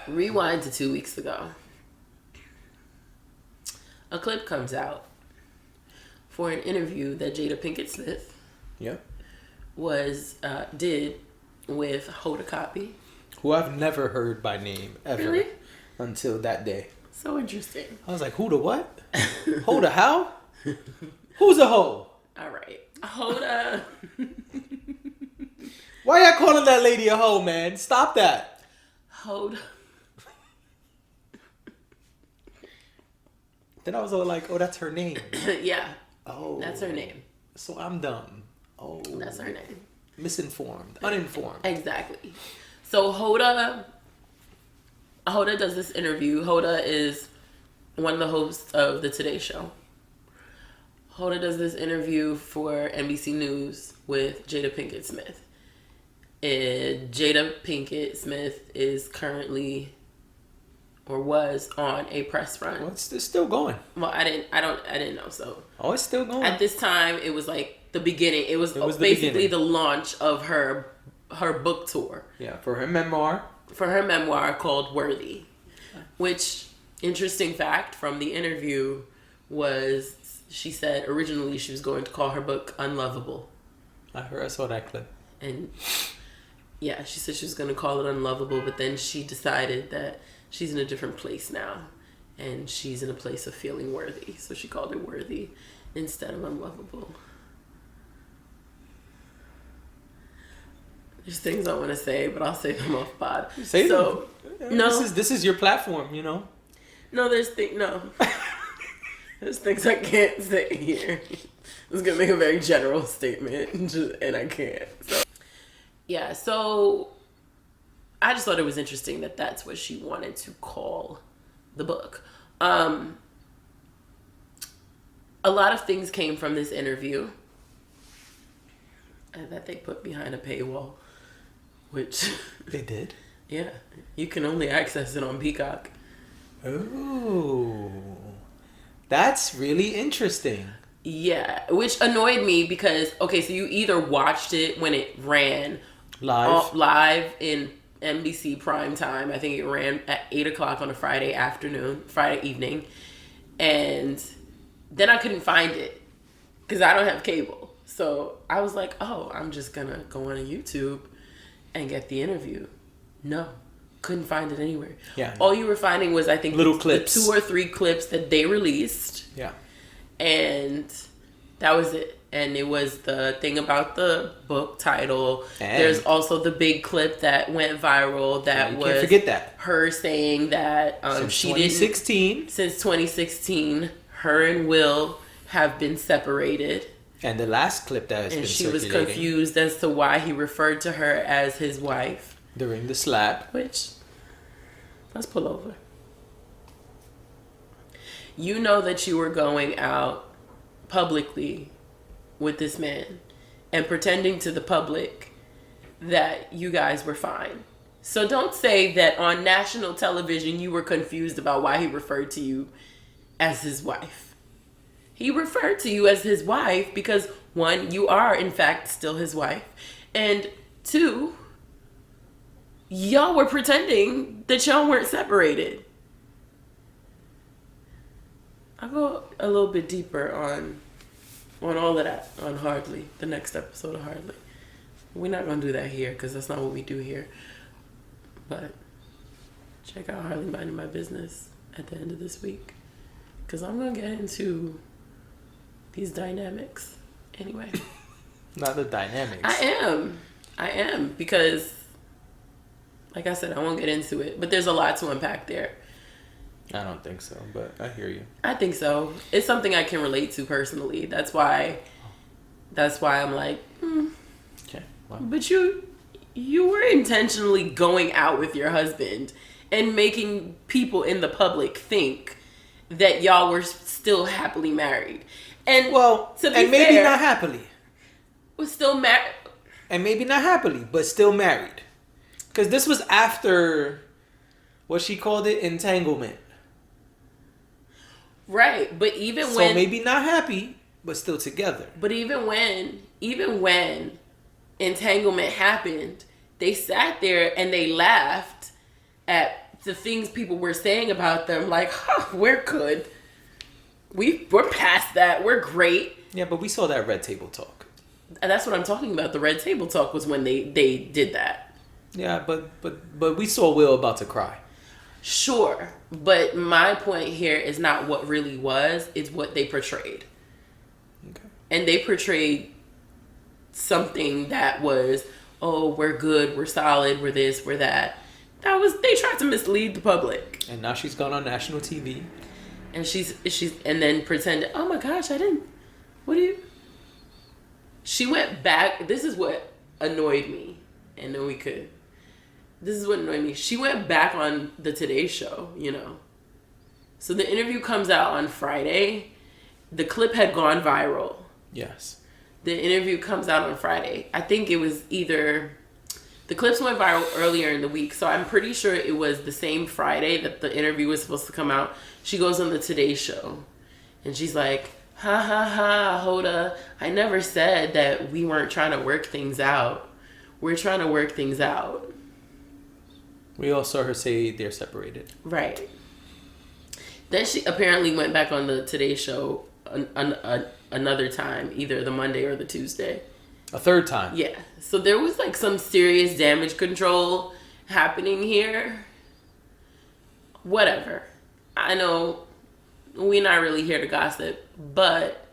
Rewind to 2 weeks ago. A clip comes out for an interview that Jada Pinkett Smith did with Hoda Kotb, who I've never heard by name ever. Really? Until that day. So interesting. I was like, Hoda what? Hoda how? Who's a hoe? All right. Hoda. Why y'all calling that lady a hoe, man? Stop that. Hoda. Then I was all like, oh, that's her name. Yeah. Oh. That's her name. So I'm dumb. Oh. That's her name. Misinformed. Uninformed. Exactly. So Hoda does this interview. Hoda is one of the hosts of the Today Show. Hoda does this interview for NBC News with Jada Pinkett Smith. And Jada Pinkett Smith is currently, or was, on a press run. Well, it's still going. Well, I didn't know. So it's still going. At this time, it was like the beginning. It was basically the launch of her book tour. Yeah, for her memoir. For her memoir called Worthy, which, interesting fact from the interview, was she said originally she was going to call her book Unlovable. I saw that clip. And yeah, she said she was going to call it Unlovable, but then she decided that she's in a different place now, and she's in a place of feeling worthy. So she called it Worthy instead of Unlovable. There's things I want to say, but I'll save them off pod. Say them. No, this is your platform, you know. No, there's things I can't say here. I was gonna make a very general statement, and I can't. So I just thought it was interesting that that's what she wanted to call the book. A lot of things came from this interview that they put behind a paywall, which they did. Yeah, you can only access it on Peacock. Oh, that's really interesting. Yeah, which annoyed me because, so you either watched it when it ran live in NBC prime time. I think it ran at 8 o'clock on a Friday evening. And then I couldn't find it because I don't have cable. So I was like, I'm just going to go on YouTube and get the interview. No, couldn't find it anywhere. Yeah. All you were finding was, I think, little clips. 2 or 3 clips that they released. Yeah. And that was it. And it was the thing about the book title. And there's also the big clip that went viral that was, can't forget that, her saying that since 2016, her and Will have been separated. And the last clip that has been circulating. And she was confused as to why he referred to her as his wife. During the slap. Which, let's pull over. You know that you were going out publicly with this man and pretending to the public that you guys were fine. So don't say that on national television you were confused about why he referred to you as his wife. He referred to you as his wife because, 1, you are in fact still his wife, and 2, y'all were pretending that y'all weren't separated. I'll go a little bit deeper on all of that on Hardly, the next episode of Hardly. We're not going to do that here because that's not what we do here. But check out Hardly Minding My Business at the end of this week because I'm going to get into these dynamics anyway. Not the dynamics. I am because, like I said, I won't get into it, but there's a lot to unpack there. I don't think so, but I hear you. I think so. It's something I can relate to personally. That's why I'm like, Okay. Well. But you were intentionally going out with your husband and making people in the public think that y'all were still happily married. And maybe not happily. Was still married. And maybe not happily, but still married. Because this was after what she called it, entanglement. Right, but even so when... So maybe not happy, but still together. But even when entanglement happened, they sat there and they laughed at the things people were saying about them, like, we're good. We're past that. We're great. Yeah, but we saw that red table talk. And that's what I'm talking about. The red table talk was when they did that. Yeah, but we saw Will about to cry. Sure. But my point here is not what really was, it's what they portrayed. Okay. And they portrayed something that was, oh, we're good, we're solid, we're this, we're that. They tried to mislead the public. And now she's gone on national TV. And she's and then pretended, oh my gosh, she went back. This is what annoyed me. And then this is what annoyed me. She went back on the Today Show, So the interview comes out on Friday. The clip had gone viral. Yes. The interview comes out on Friday. I think it was either... The clips went viral earlier in the week, so I'm pretty sure it was the same Friday that the interview was supposed to come out. She goes on the Today Show, and she's like, ha ha ha, Hoda, I never said that we weren't trying to work things out. We're trying to work things out. We all saw her say they're separated. Right. Then she apparently went back on the Today Show another time, either the Monday or the Tuesday. A third time. Yeah. So there was like some serious damage control happening here. Whatever. I know we're not really here to gossip, but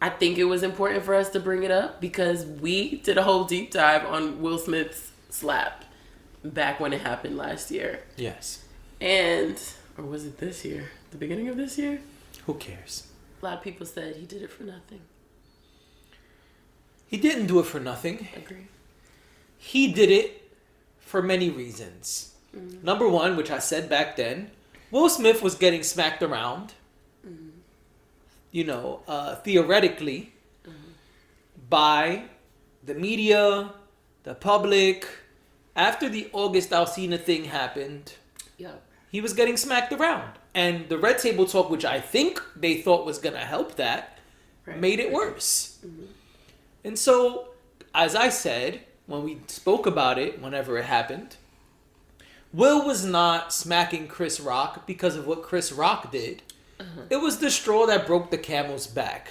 I think it was important for us to bring it up because we did a whole deep dive on Will Smith's slap back when it happened last year. Yes. Or was it this year? The beginning of this year? Who cares? A lot of people said he did it for nothing. He didn't do it for nothing. Agree. He did it for many reasons. Mm-hmm. Number one, which I said back then, Will Smith was getting smacked around. Mm-hmm. Theoretically, mm-hmm. by the media, the public. After the August Alsina thing happened, he was getting smacked around. And the red table talk, which I think they thought was going to help that, made it worse. Mm-hmm. And so, as I said, when we spoke about it, whenever it happened, Will was not smacking Chris Rock because of what Chris Rock did. Uh-huh. It was the straw that broke the camel's back.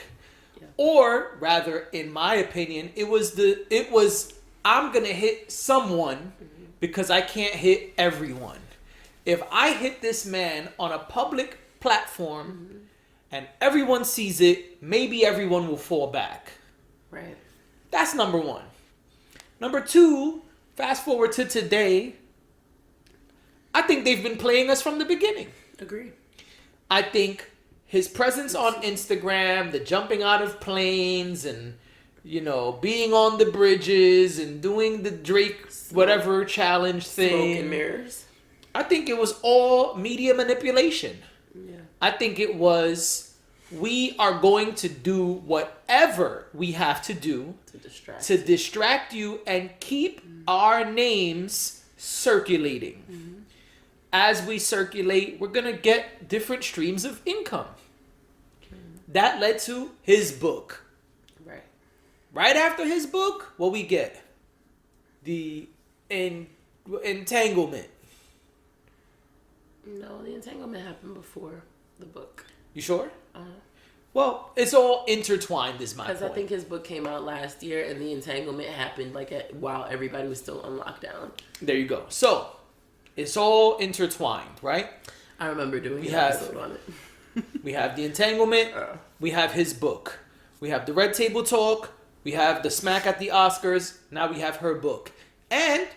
Yeah. Or, rather, in my opinion, it was I'm going to hit someone because I can't hit everyone. If I hit this man on a public platform and everyone sees it, maybe everyone will fall back. Right. That's number one. Number two, fast forward to today, I think they've been playing us from the beginning. Agree. I think his presence on Instagram, the jumping out of planes and, being on the bridges and doing the Drake whatever challenge thing. Smoke and mirrors. I think it was all media manipulation. Yeah. I think it was... We are going to do whatever we have to do to distract you and keep our names circulating. Mm-hmm. As we circulate, we're going to get different streams of income. Mm-hmm. That led to his book. Right. Right after his book, what we get? The entanglement. No, the entanglement happened before the book. You sure? Uh-huh. Well, it's all intertwined, is my point. Because I think his book came out last year, and the entanglement happened while everybody was still on lockdown. There you go. So, it's all intertwined, right? I remember doing an episode on it. We have the entanglement. We have his book. We have the red table talk. We have the smack at the Oscars. Now we have her book. And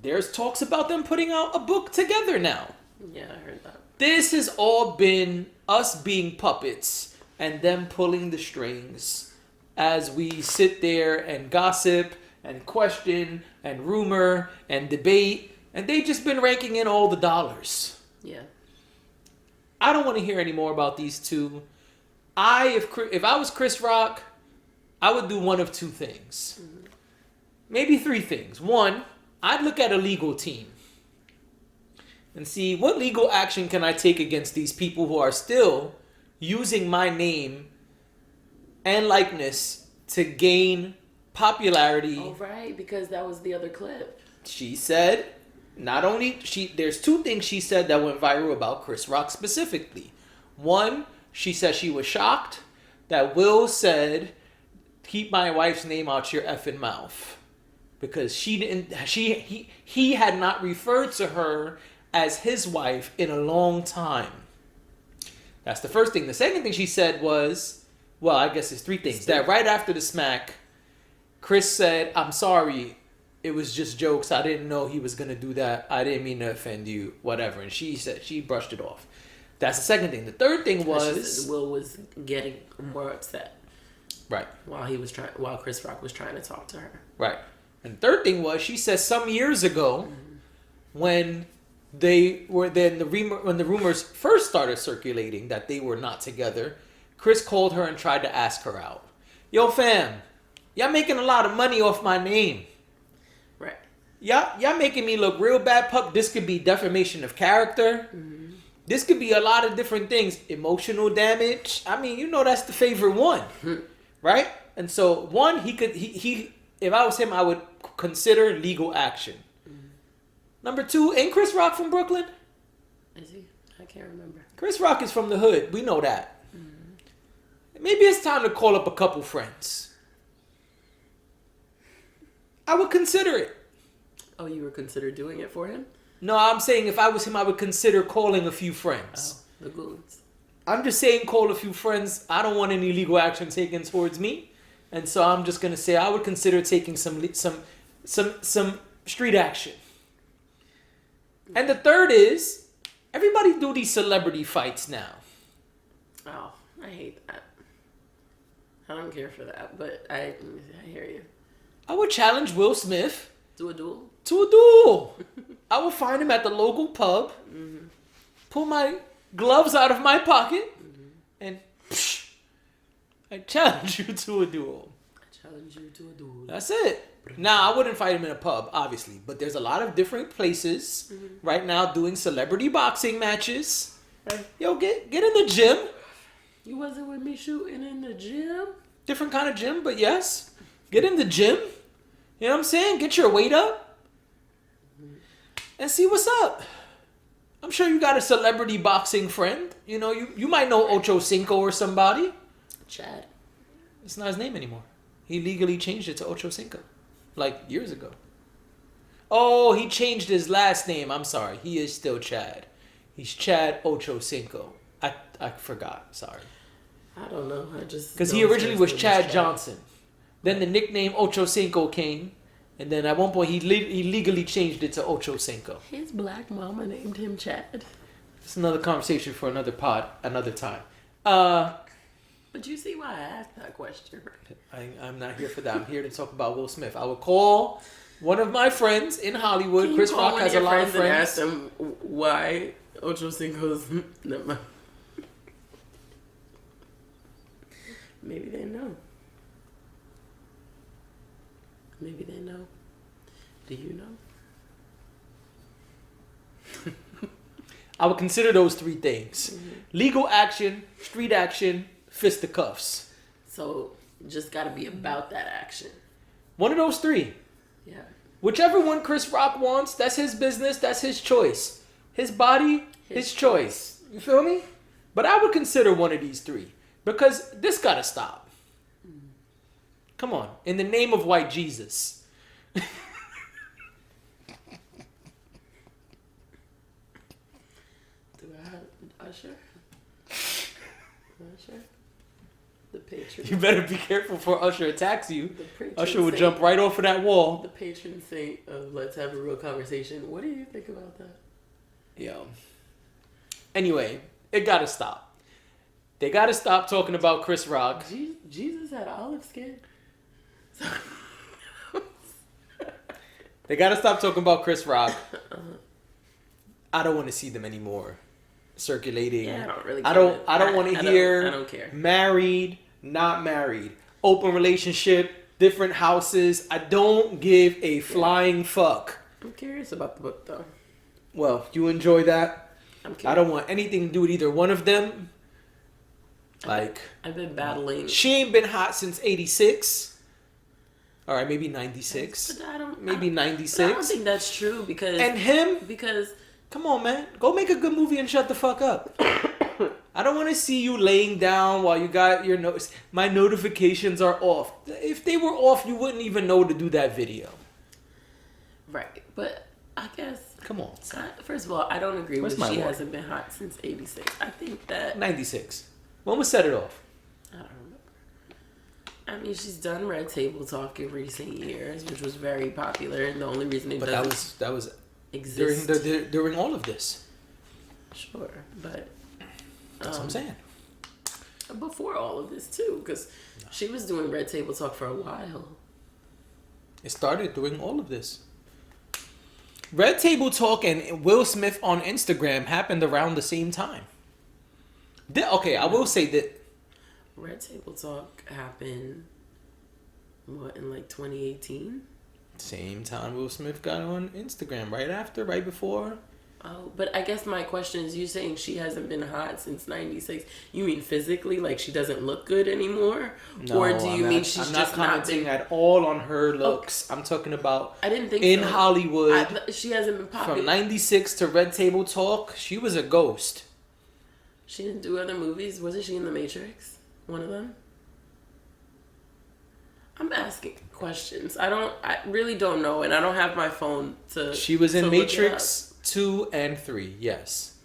there's talks about them putting out a book together now. Yeah, I heard that. This has all been us being puppets and them pulling the strings as we sit there and gossip and question and rumor and debate. And they've just been raking in all the dollars. Yeah. I don't want to hear any more about these two. If I was Chris Rock, I would do one of two things. Mm-hmm. Maybe three things. One, I'd look at a legal team and see what legal action can I take against these people who are still using my name and likeness to gain popularity. Oh, right, because that was the other clip. She said not only there's two things she said that went viral about Chris Rock specifically. One, she said she was shocked that Will said, "Keep my wife's name out your effing mouth," because he had not referred to her as his wife in a long time. That's the first thing. The second thing she said was, well, I guess it's three things. That right after the smack, Chris said, "I'm sorry. It was just jokes. I didn't know he was going to do that. I didn't mean to offend you, whatever." And she said she brushed it off. That's the second thing. The third thing was Will was getting more upset. Right. While Chris Rock was trying to talk to her. Right. And the third thing was she says some years ago when the rumors first started circulating that they were not together, Chris called her and tried to ask her out. "Yo, fam, y'all making a lot of money off my name. Right. Y'all making me look real bad, pup. This could be defamation of character. This could be a lot of different things. Emotional damage. I mean, you know that's the favorite one. Right? And so one, he if I was him, I would consider legal action. Number two, ain't Chris Rock from Brooklyn? Is he? I can't remember. Chris Rock is from the hood. We know that. Maybe it's time to call up a couple friends. I would consider it. Oh, you would consider doing it for him? No, I'm saying if I was him, I would consider calling a few friends. Oh, the goons. I'm just saying call a few friends. I don't want any legal action taken towards me. And so I'm just going to say I would consider taking some street action. And the third is, everybody do these celebrity fights now. Oh, I hate that. I don't care for that, but I hear you. I would challenge Will Smith to a duel. I will find him at the local pub, pull my gloves out of my pocket, and I challenge you to a duel. That's it. Now, I wouldn't fight him in a pub, obviously, but there's a lot of different places right now doing celebrity boxing matches. Yo, get in the gym. You wasn't with me shooting in the gym? Different kind of gym, but yes. Get in the gym. You know what I'm saying? Get your weight up. And see what's up. I'm sure you got a celebrity boxing friend. You know, you might know Ocho Cinco or somebody. Chad. It's not his name anymore. He legally changed it to Ocho Cinco. Like years ago. Oh, he changed his last name. I'm sorry. He is still Chad. He's Chad Ocho Cinco. I forgot. Sorry. I don't know. I just... Because he originally was Chad Johnson. Then the nickname Ocho Cinco came. And then at one point, he legally changed it to Ocho Cinco. His black mama named him Chad. It's another conversation for another pod, another time. But you see why I asked that question. I'm not here for that. I'm here to talk about Will Smith. I will call one of my friends in Hollywood. Chris Rock has a lot of friends. And ask them why Ocho Cinco's... Never mind. Maybe they know. Maybe they know. Do you know? I would consider those three things. Legal action, street action, fisticuffs. So, just got to be about that action. One of those three. Yeah. Whichever one Chris Rock wants, that's his business, that's his choice. His body, his choice. You feel me? But I would consider one of these three. Because this got to stop. Come on. In the name of white Jesus. Do I have Usher? Usher? The patron. You better be careful before Usher attacks you. Usher would jump right off of that wall. The patron saint of let's have a real conversation. What do you think about that? Yo. Anyway, it got to stop. They got to stop talking about Chris Rock. Jesus had olive skin. They got to stop talking about Chris Rock. I don't want to see them anymore circulating. Yeah, I don't really care. I don't want to hear I don't care. Married, not married, open relationship, different houses. I don't give a flying fuck. I'm curious about the book though. Well, you enjoy that? I'm curious. I don't want anything to do with either one of them. Like, I've been battling. She ain't been hot since '86. All right, maybe 96. But I don't, maybe 96. I don't think that's true because... And him? Because... Come on, man. Go make a good movie and shut the fuck up. I don't want to see you laying down while you got your notes. My notifications are off. If they were off, you wouldn't even know to do that video. Right. But I guess... Come on. First of all, I don't agree with my she word? hasn't been hot since 86. I think that... 96. When was Set It Off? I don't remember. I mean, she's done Red Table Talk in recent years, which was very popular, and the only reason it doesn't that was exist during all of this. Sure, but that's what I'm saying. Before all of this too, because she was doing Red Table Talk for a while. It started doing all of this. Red Table Talk and Will Smith on Instagram happened around the same time. Okay, I will say that Red Table Talk happened, in like 2018? Same time Will Smith got on Instagram, right before. Oh, but I guess my question is, you saying she hasn't been hot since 96. You mean physically, like she doesn't look good anymore? No, or do you mean she's I'm just not commenting not been... at all on her looks. I'm talking about I didn't think in so. Hollywood. She hasn't been popular. From 96 to Red Table Talk, she was a ghost. She didn't do other movies? Wasn't she in The Matrix? One of them? I'm asking questions. I really don't know, and I don't have my phone to... She was in Matrix 2 and 3, yes.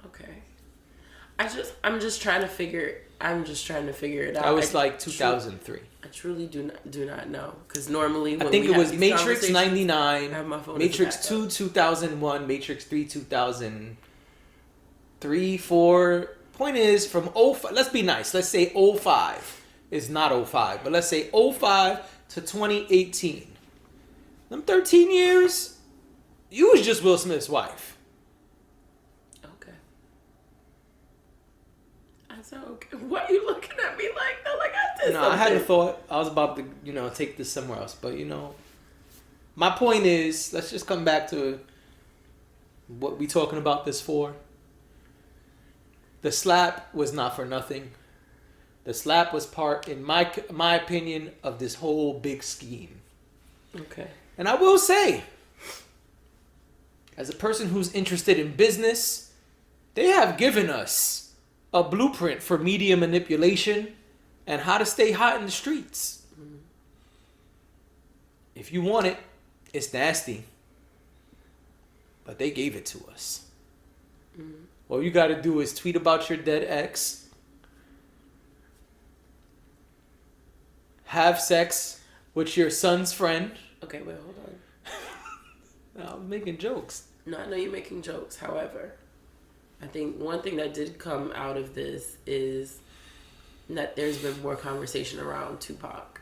Okay. I'm just trying to figure it out. That was like 2003. I truly do not know, because normally when I think we it was have these Matrix 99, I have my phone Matrix 2 2001, Matrix 3 2003, 4. Point is, from 05, let's be nice. Let's say 05 is not 05, but let's say 05 to 2018. Them 13 years, you was just Will Smith's wife. Okay. I said, okay. Why are you looking at me like that? Like I did something. I had a thought. I was about to, take this somewhere else. But, my point is, let's just come back to what we talking about this for. The slap was not for nothing. The slap was part, in my opinion, of this whole big scheme. Okay. And I will say, as a person who's interested in business, they have given us a blueprint for media manipulation and how to stay hot in the streets. Mm-hmm. If you want it, it's nasty. But they gave it to us. Mm-hmm. All you got to do is tweet about your dead ex, have sex with your son's friend. Okay, wait, hold on. No, I'm making jokes. No, I know you're making jokes. However, I think one thing that did come out of this is that there's been more conversation around Tupac.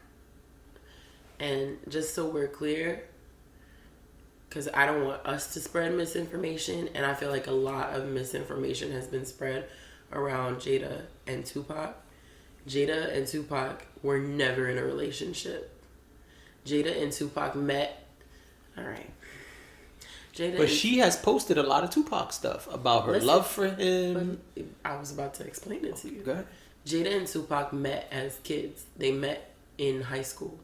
And just so we're clear, because I don't want us to spread misinformation, and I feel like a lot of misinformation has been spread around Jada and Tupac. Jada and Tupac were never in a relationship. Jada and Tupac met. All right. But she has posted a lot of Tupac stuff about her love for him. I was about to explain it to you. Go ahead. Jada and Tupac met as kids. They met in high school.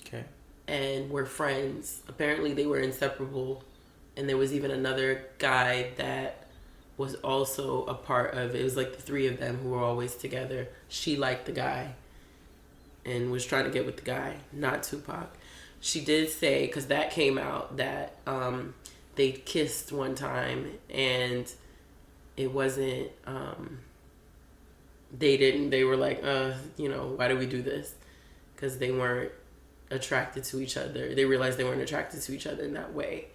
Okay. And were friends. Apparently they were inseparable. And there was even another guy that was also a part of it. It was like the three of them who were always together. She liked the guy and was trying to get with the guy, not Tupac. She did say, because that came out, that they kissed one time and it wasn't, they were like, why do we do this? Because they weren't attracted to each other. They realized they weren't attracted to each other in that way.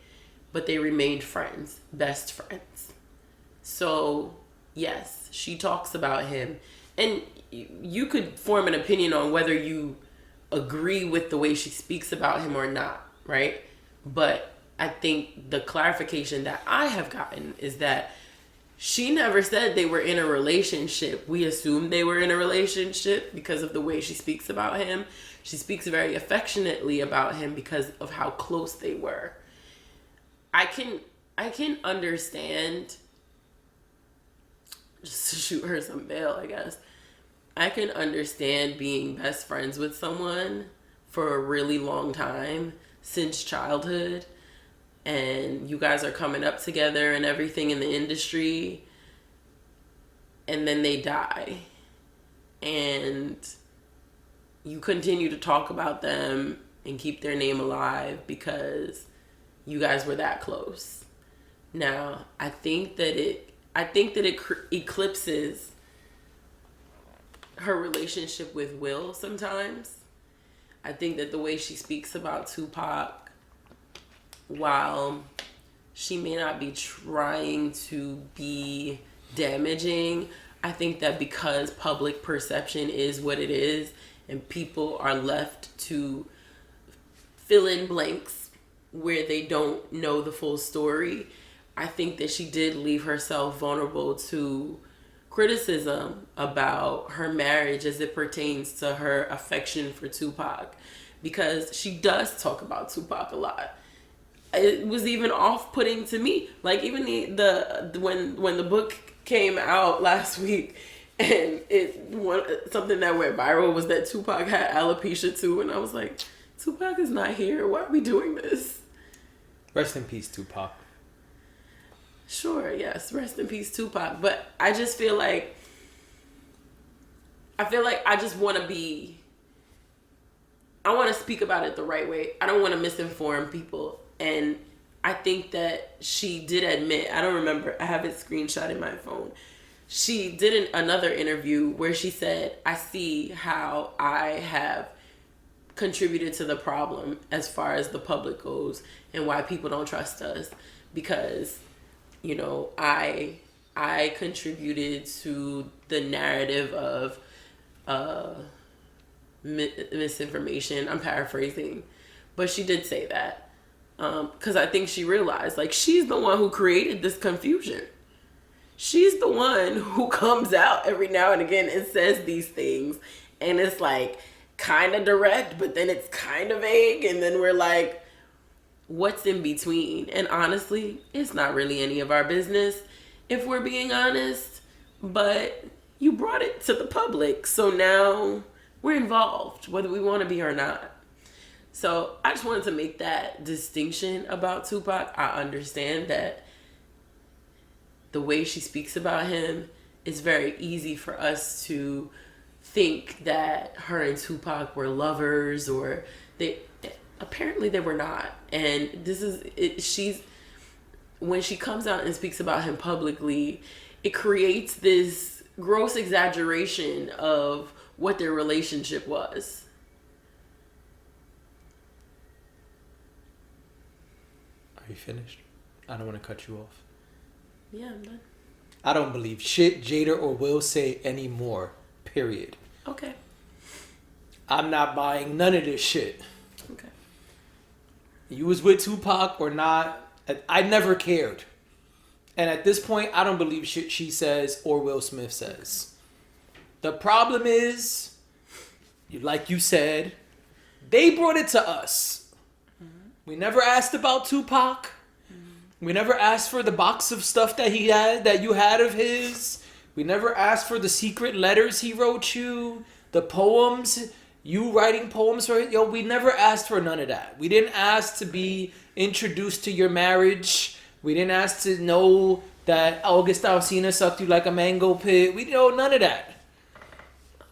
But they remained friends, best friends. So, yes, she talks about him. And you could form an opinion on whether you agree with the way she speaks about him or not, right? But I think the clarification that I have gotten is that she never said they were in a relationship. We assumed they were in a relationship because of the way she speaks about him. She speaks very affectionately about him because of how close they were. I can understand, just to shoot her some bail, I guess. I can understand being best friends with someone for a really long time, since childhood, and you guys are coming up together and everything in the industry, and then they die, and you continue to talk about them and keep their name alive because you guys were that close. Now, I think that it eclipses her relationship with Will sometimes. I think that the way she speaks about Tupac, while she may not be trying to be damaging, I think that because public perception is what it is and people are left to fill in blanks where they don't know the full story, I think that she did leave herself vulnerable to criticism about her marriage as it pertains to her affection for Tupac, because she does talk about Tupac a lot. It was even off-putting to me. Like, even when the book came out last week, and something that went viral was that Tupac had alopecia too, and I was like, Tupac is not here. Why are we doing this? Rest in peace, Tupac. Sure, yes, rest in peace, Tupac. But I just feel like I just want to I want to speak about it the right way. I don't want to misinform people. And I think that she did admit, I don't remember, I have it screenshot in my phone. She did another interview where she said, I see how I have contributed to the problem as far as the public goes and why people don't trust us, because I contributed to the narrative of misinformation. I'm paraphrasing, but she did say that because I think she realized, like, she's the one who created this confusion. She's the one who comes out every now and again and says these things, and it's like kind of direct, but then it's kind of vague, and then we're like, what's in between? And honestly, it's not really any of our business, if we're being honest, but you brought it to the public, so now we're involved, whether we want to be or not. So I just wanted to make that distinction about Tupac. I understand that the way she speaks about him, it's very easy for us to think that her and Tupac were lovers, or apparently they were not. And this is it. When she comes out and speaks about him publicly, it creates this gross exaggeration of what their relationship was. Are you finished? I don't want to cut you off. Yeah, I'm done. I don't believe shit Jada or Will say anymore. Period. Okay. I'm not buying none of this shit. Okay. You was with Tupac or not, I never cared. And at this point, I don't believe shit she says or Will Smith says. The problem is, like you said, they brought it to us. Mm-hmm. We never asked about Tupac. Mm-hmm. We never asked for the box of stuff that you had of his. We never asked for the secret letters he wrote you, the poems, you writing poems for it. Yo, we never asked for none of that. We didn't ask to be introduced to your marriage. We didn't ask to know that August Alsina sucked you like a mango pit. We know none of that.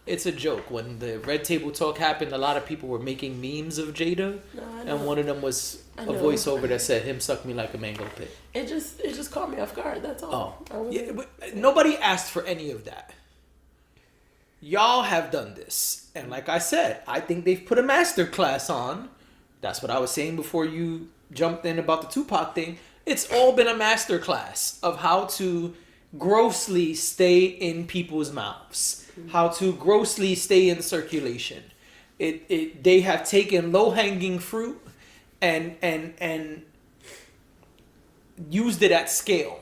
It's a joke. When the Red Table Talk happened, a lot of people were making memes of Jada. No, and one of them was a voiceover that said, him suck me like a mango pit. It just caught me off guard, that's all. Oh. Yeah, but nobody asked for any of that. Y'all have done this. And like I said, I think they've put a master class on. That's what I was saying before you jumped in about the Tupac thing. It's all been a master class of how to grossly stay in people's mouths. How to grossly stay in circulation. They have taken low-hanging fruit and used it at scale.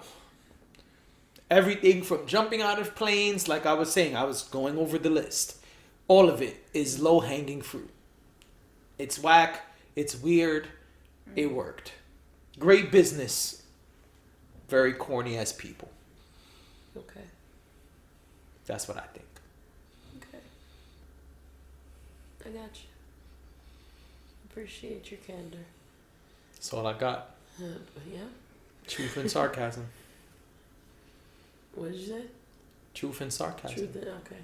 Everything from jumping out of planes, like I was saying, I was going over the list. All of it is low-hanging fruit. It's whack. It's weird. It worked. Great business. Very corny as people. Okay. That's what I think. Okay. I got you. appreciate your candor. That's all I got. Yeah. Truth and sarcasm. What did you say? Truth and sarcasm. Truth and, okay.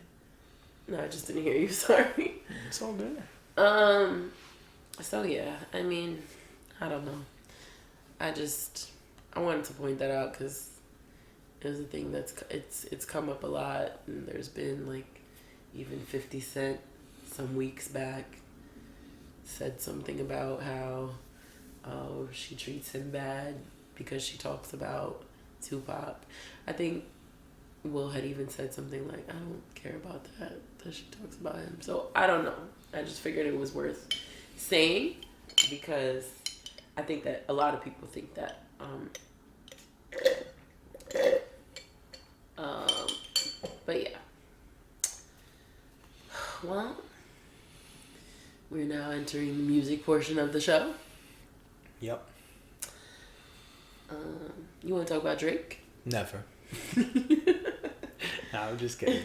No, I just didn't hear you. Sorry. It's all good. So yeah, I mean, I don't know. I wanted to point that out because it was a thing it's come up a lot, and there's been like even 50 Cent some weeks back said something about how she treats him bad because she talks about Tupac. I think Will had even said something like, I don't care about that she talks about him. So I don't know. I just figured it was worth saying because I think that a lot of people think that. But yeah. Well, we're now entering the music portion of the show. Yep. You want to talk about Drake? Never. No, I'm just kidding.